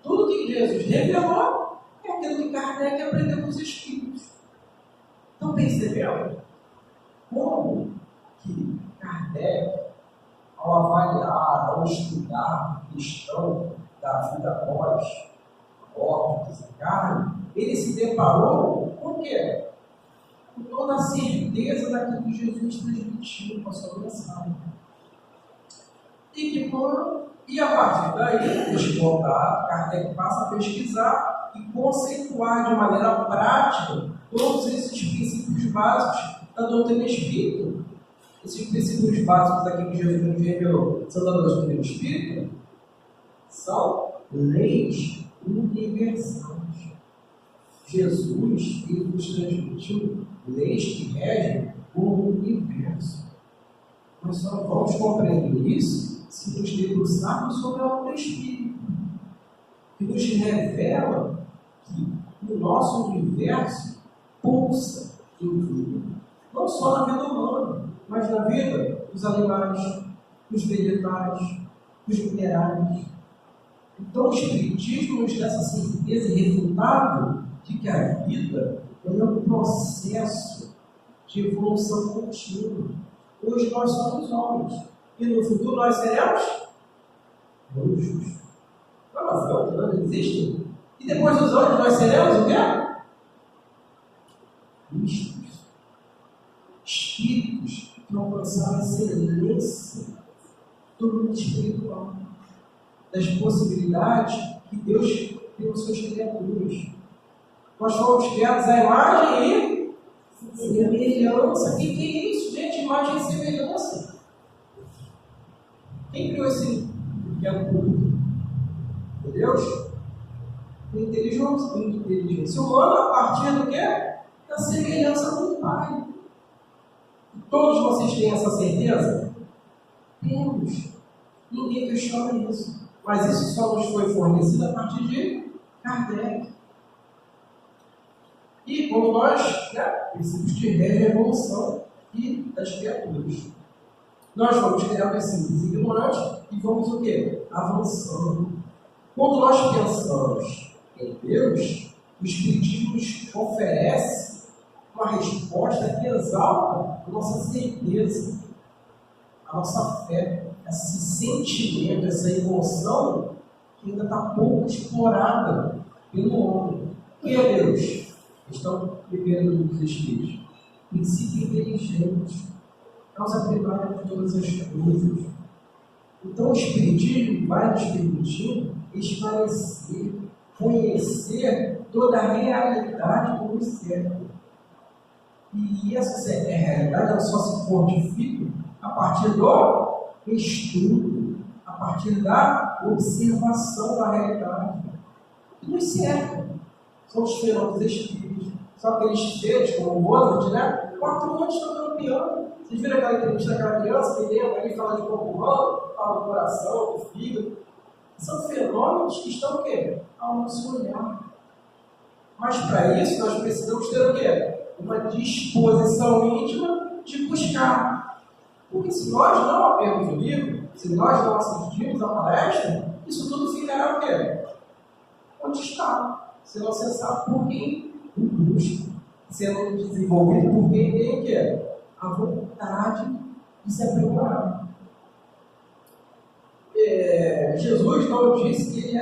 Tudo que Jesus revelou é aquilo que Kardec aprendeu com os Espíritos. Então, percebendo como que Kardec, ao avaliar, ao estudar a questão da vida após a morte, desencarne, ele se deparou com o quê? Com toda a certeza daquilo que Jesus transmitiu com a sua mensagem. E a partir daí, deste contato, Kardec passa a pesquisar e conceituar de maneira prática todos esses princípios básicos da doutrina espírita. Esses princípios básicos aqui que Jesus nos revelou são da doutrina espírita? São leis universais. Jesus, ele nos transmitiu leis que regem o universo. Nós só vamos compreender isso se nos debruçarmos sobre a obra espírita, que nos revela que o nosso universo pulsa em vida. Não só na vida humana, mas na vida dos animais, dos vegetais, dos minerais. Então, o Espiritismo nos dá essa certeza irrefutável de que a vida é um processo de evolução contínua. Hoje nós somos homens, e no futuro nós seremos anjos. Mas não existe. E depois dos anjos nós seremos o quê? Cristos. Espíritos que alcançaram a excelência do mundo espiritual, das possibilidades que Deus deu às suas criaturas. Nós fomos criados à imagem e semelhança. O que é isso, gente? Imagem e semelhança. Quem criou esse pequeno público? Foi Deus? Inteligência humana a partir do quê? Da semelhança do Pai. Todos vocês têm essa certeza? Temos. Ninguém questiona isso. Mas isso só nos foi fornecido a partir de Kardec. E como nós, né, princípios de revolução e das criaturas. Nós vamos criando esses ignorantes e vamos o quê? Avançando. Quando nós pensamos em Deus, o Espiritismo nos oferece uma resposta que exalta a nossa certeza, a nossa fé, esse sentimento, essa emoção que ainda está pouco explorada pelo homem. O que é Deus? Estão vivendo dos Espíritos. Princípio inteligente, causa primária de todas as coisas. Então o Espiritismo vai nos permitir esclarecer, conhecer toda a realidade como certa. E essa realidade ela só se fortifica a partir do estudo, a partir da observação da realidade. E nos cerca. São os fenômenos espíritos. São aqueles seres, como o Mozart, né? 4 anos tocando piano. Vocês viram aquela entrevista daquela criança que lembra ali, fala de corpo humano, fala do coração, do fígado. São fenômenos que estão o quê? Ao nosso olhar. Mas para isso nós precisamos ter o quê? Uma disposição íntima de buscar. Porque se nós não abrirmos o livro, se nós não assistirmos a palestra, isso tudo ficará o quê? Onde está? Sendo acessado por quem o busca. Sendo desenvolvido por quem tem o quê? A vontade de se aprimorar. Jesus, como eu disse, que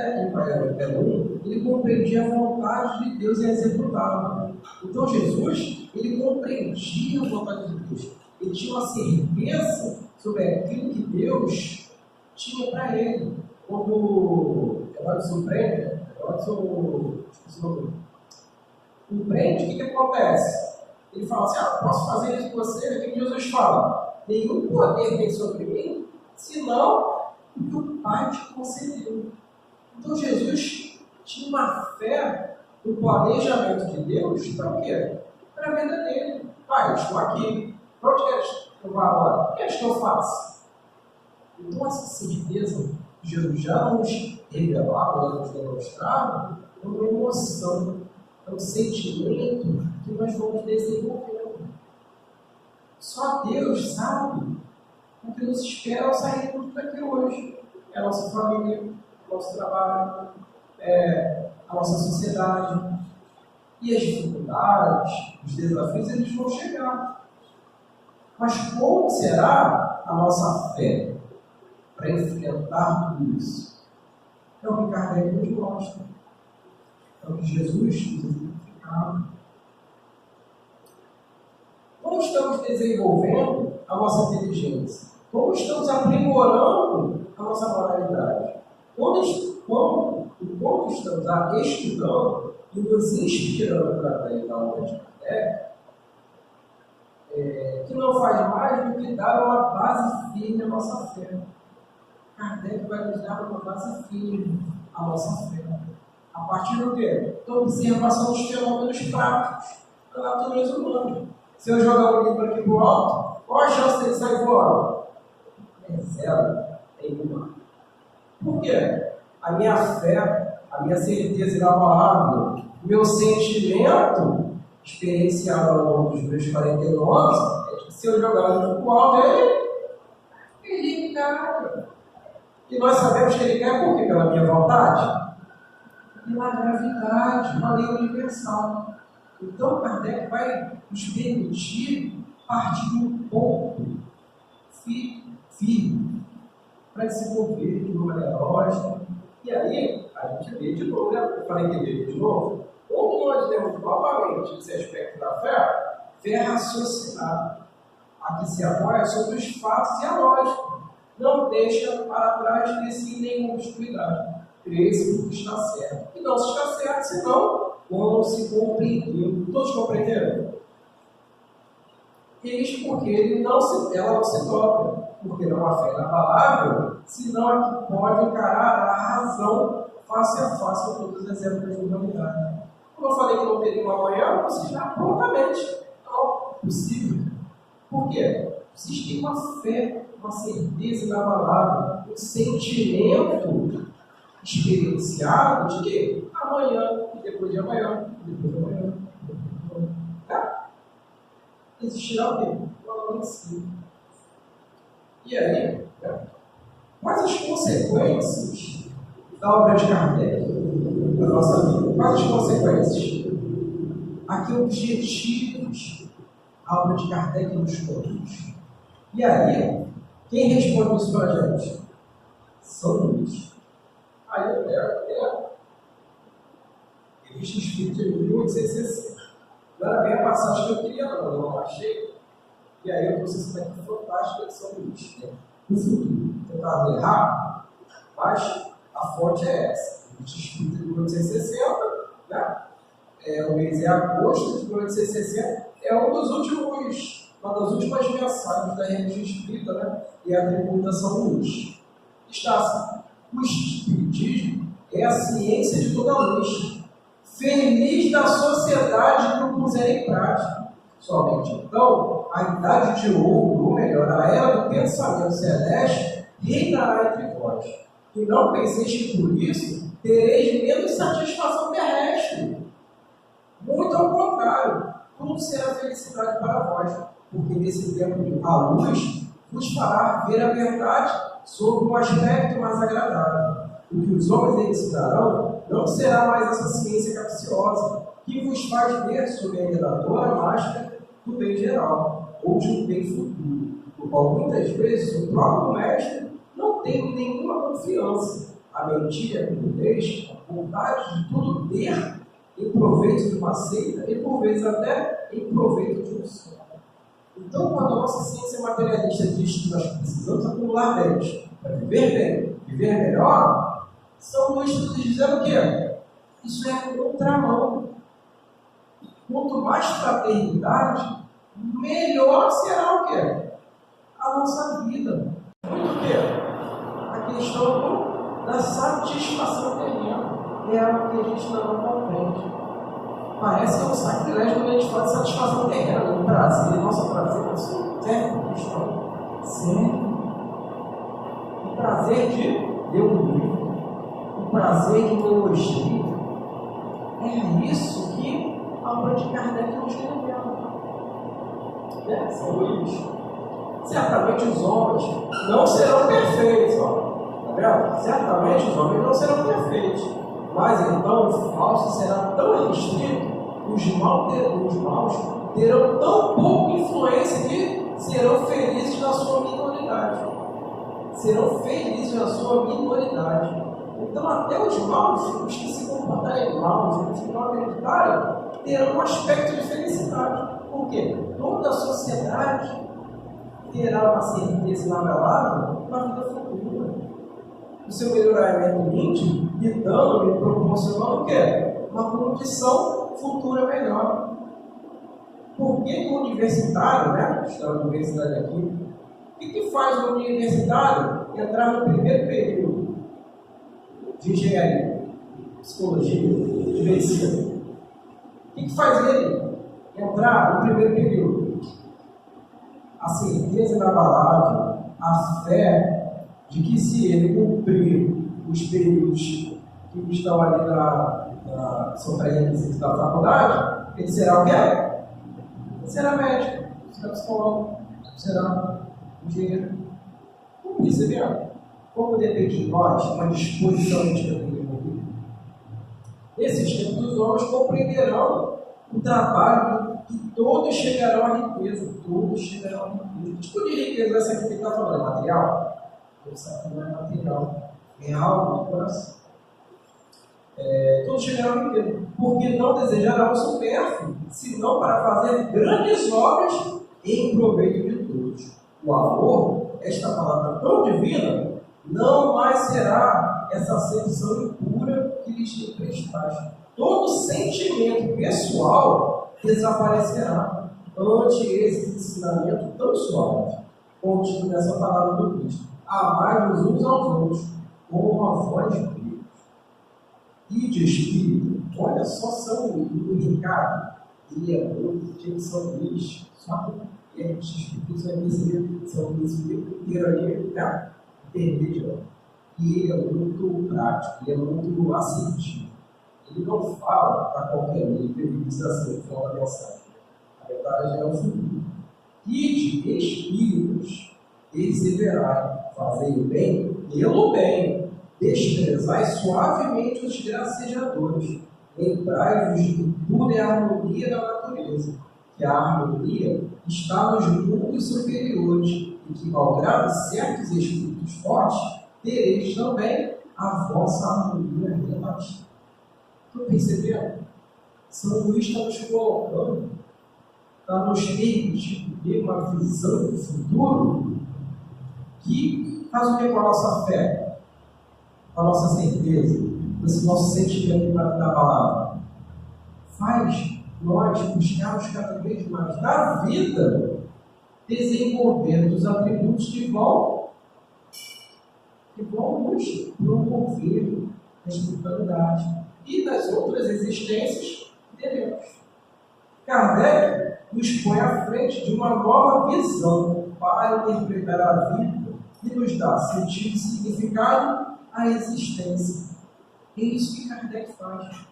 ele compreendia a vontade de Deus e a executava. Então Jesus, ele compreendia a vontade de Deus. Ele tinha uma certeza sobre aquilo que Deus tinha para ele. Quando Edson compreende, o que acontece? Ele fala assim, posso fazer isso com você? O que Jesus fala? Nenhum poder tem sobre mim, senão o que o Pai te concedeu. Então Jesus tinha uma fé no planejamento de Deus para o quê? Para a vida dele. Pai, eu estou aqui. Para onde queres que eu vá agora? O que queres que eu faça? Então essa certeza que Jesus já nos revelava, nos demonstrava, é uma emoção, é um sentimento que nós vamos desenvolvendo. Só Deus sabe o que nos espera ao sairmos daqui hoje. É a nossa família, o nosso trabalho, a nossa sociedade. E as dificuldades, os desafios, eles vão chegar. Mas como será a nossa fé para enfrentar tudo isso? É o que Kardec nos mostra. É o que Jesus nos exemplificava. Como estamos desenvolvendo a nossa inteligência? Como estamos aprimorando a nossa moralidade? Como estamos estudando e nos inspirando através da obra de Kardec, que não faz mais do que dar uma base firme à nossa fé. Kardec vai nos dar uma base firme à nossa fé. A partir do quê? Da observação dos fenômenos práticos da natureza humana. Se eu jogar o livro aqui para o alto, qual a chance dele sair fora? É zero, nenhuma. Por quê? A minha fé, a minha certeza inabalável, o meu sentimento experienciado ao longo dos meus 49 anos, é que se eu jogar o livro para o alto, ele cai. E nós sabemos que ele cai por quê? Pela minha vontade? Pela gravidade, uma lei universal. Então, Kardec vai nos permitir partir de um ponto firme para desenvolver de uma maneira lógica. E aí, a gente vê de novo, né? Eu falei que veio de novo. Como nós temos novamente esse aspecto da fé raciocinada, a que se apoia sobre os fatos e a lógica. Não deixa para trás desse nenhuma obscuridade. Cresce porque está certo. E não se está certo, senão não se compreendeu. Todos compreenderam? Eis porque ela não se toca. Porque não há fé inabalável, senão é que pode encarar a razão face a face com todas as épocas da humanidade. Como eu falei que não teria uma manhã, você já prontamente. Não, possível. Por quê? Vocês têm uma fé, uma certeza inabalável, um sentimento experienciado de que amanhã, e depois de amanhã, e depois de amanhã, e depois de amanhã. Tá? Existirá o quê? O amanhecer. E aí, quais as consequências da obra de Kardec na nossa vida? Quais as consequências? A que objetivos a obra de Kardec nos conduz? E aí, quem responde isso para a gente? São eles. Aí eu pego. Revista Espírita de 1860. Não era bem a passagem que eu queria, não. Eu achei. E aí eu trouxe essa daqui fantástica de São Luís. No futuro. Tentar ler rápido, mas a fonte é essa. Revista Espírita de 1860, né? O mês é agosto de 1860. É uma das últimas mensagens da Revista Espírita, né? E a atribuída a São Luís. Está assim: o Espiritismo é a ciência de toda luz. Feliz da sociedade que o puser em prática. Somente então, a idade de ouro, ou melhor, a era do pensamento celeste, reinará entre vós. E não penseis que por isso tereis menos satisfação terrestre. Muito ao contrário, tudo será felicidade para vós, porque nesse tempo a luz vos fará ver a verdade sob um aspecto mais agradável. O que os homens ensinarão não será mais essa ciência capciosa, que vos faz ver sob a enganadora máscara do bem geral, ou de um bem futuro, o qual muitas vezes o próprio mestre não tem nenhuma confiança. A mentira e a crudez, a vontade de tudo ter em proveito de uma seita e por vezes até em proveito de um sonho. Então, quando a nossa ciência materialista diz que nós precisamos acumular bens para viver bem, viver melhor, São Luís está dizendo o quê? Isso é contramão. Quanto mais fraternidade, melhor será o quê? A nossa vida. Muito o quê? A questão da satisfação terrena. É algo que a gente não compreende. Parece que é um sacrilégio quando a gente fala de satisfação terrena, um prazer, nosso prazer, isso serve questão. Serve. O prazer de ler um livro, o prazer de um elogio. É isso que a obra de Kardec nos revela. São Luís. Certamente os homens não serão perfeitos. Tá vendo? Certamente os homens não serão perfeitos. Mas então o falso será tão restrito, os maus terão tão pouca influência que serão felizes na sua minoridade. Serão felizes na sua minoridade. Então até os maus, os que se comportarem maus, os que não acreditarem, terão um aspecto de felicidade. Por quê? Toda a sociedade terá uma certeza inabalável na vida futura. O seu melhoramento íntimo lhe proporcionando o quê? Uma condição futura melhor. Por que o universitário, né? Está na universidade aqui. O que faz o universitário entrar no primeiro período de engenharia, psicologia, de medicina? O que faz ele entrar no primeiro período? A certeza inabalável, a fé de que se ele cumprir os períodos que estão ali são pré-requisitos da faculdade, ele será o quê? Ele será médico, será psicólogo, será engenheiro. Como percebemos? Como depende de nós uma disposição de aprender. Nesses tempos, os homens compreenderão o trabalho que todos chegarão à riqueza. Todos chegarão à riqueza. Que tipo de riqueza essa aqui que está falando? É material? Isso aqui não é material. É algo do coração. Todos chegarão à riqueza. Porque não desejarão o supérfluo, senão para fazer grandes obras em proveito de todos. O amor, esta palavra tão divina, não mais será essa acepção impura que lhes emprestais. Todo sentimento pessoal desaparecerá ante esse ensinamento tão suave, contido nessa palavra do Cristo. Amai-vos uns aos outros, como a vós mesmos. E de espírito, olha só o Ricardo, ele é muito de São Luís, só que a gente vai perceber São Luís o tempo inteiro ali, né? Intermediário. E ele é muito prático, ele é muito assertivo. Ele não fala para qualquer um, ele diz assim, no final da mensagem. A verdade é o futuro. E de espíritos, perseverai, fazei o bem pelo bem, desprezai suavemente os gracejadores, lembrai-vos de que tudo é a harmonia da natureza, que a harmonia está nos mundos superiores, e que, malgrado certos espíritos fortes, tereis também a a vossa harmonia é relativa. Estão percebendo? São Luís está nos colocando, está nos permitindo ter uma visão do futuro que faz o que com a nossa fé, com a nossa certeza, com esse nosso sentimento da palavra. Faz nós buscarmos cada vez mais na vida, desenvolvendo os atributos que vão nos promover a espiritualidade e das outras existências de Deus. Kardec nos põe à frente de uma nova visão para interpretar a vida e nos dá sentido e significado à existência. É isso que Kardec faz.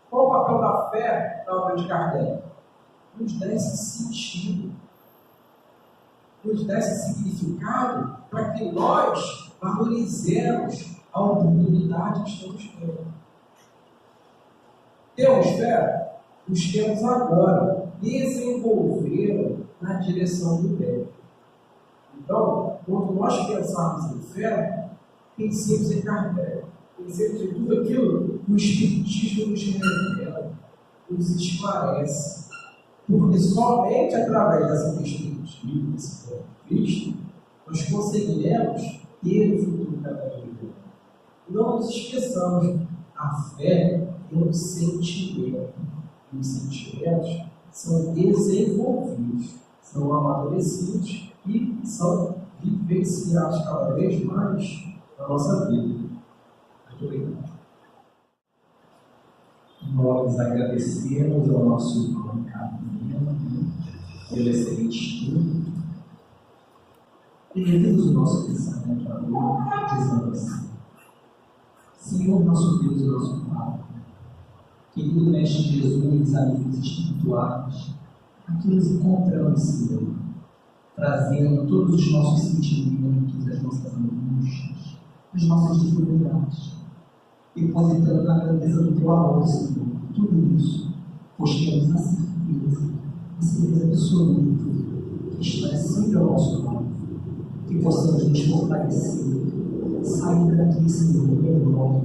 Qual o papel da fé na obra de Kardec? Nos dá esse sentido, nos dá esse significado para que nós valorizemos a oportunidade que estamos tendo. Temos fé? Os temos agora, desenvolveram na direção do bem. Então, quando nós pensarmos em fé, pensemos em Kardec, pensemos em tudo aquilo que o Espiritismo nos revela, nos esclarece. Porque somente através dessa perspectiva, desse ponto de vista, nós conseguiremos ter o futuro cada vez melhor. Não nos esqueçamos, a fé é um sentimento. E os sentimentos são desenvolvidos, são amadurecidos e são vivenciados cada vez mais na nossa vida. Muito obrigado. Nós agradecemos ao nosso irmão Carlos pelo excelente estudo e levamos o nosso pensamento a Deus, dizendo assim: Senhor nosso Deus e nosso Pai, querido Mestre Jesus, amigos espirituais, aqui nos encontramos, Senhor, trazendo todos os nossos sentimentos, as nossas angústias, as nossas dificuldades, depositando na grandeza do Teu amor, Senhor, tudo isso, pois temos a certeza absoluta, que está sempre ao nosso lado, que possamos nos fortalecer, sair daqui, Senhor, melhor,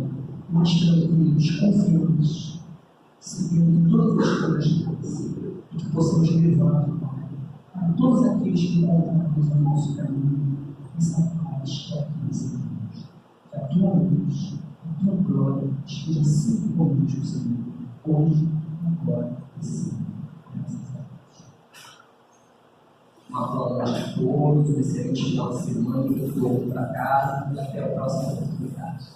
mais tranquilos, confiantes, seguindo todas as coisas e que possamos levar, Pai, a todos aqueles que encontramos no nosso caminho, essa paz que aqui, Senhor, que a Tua luz, a Tua glória esteja sempre conosco, Senhor, hoje, agora e sempre. Graças a Deus. Uma boa noite a todos, um excelente final de semana, que eu vou para casa e até a próxima oportunidade.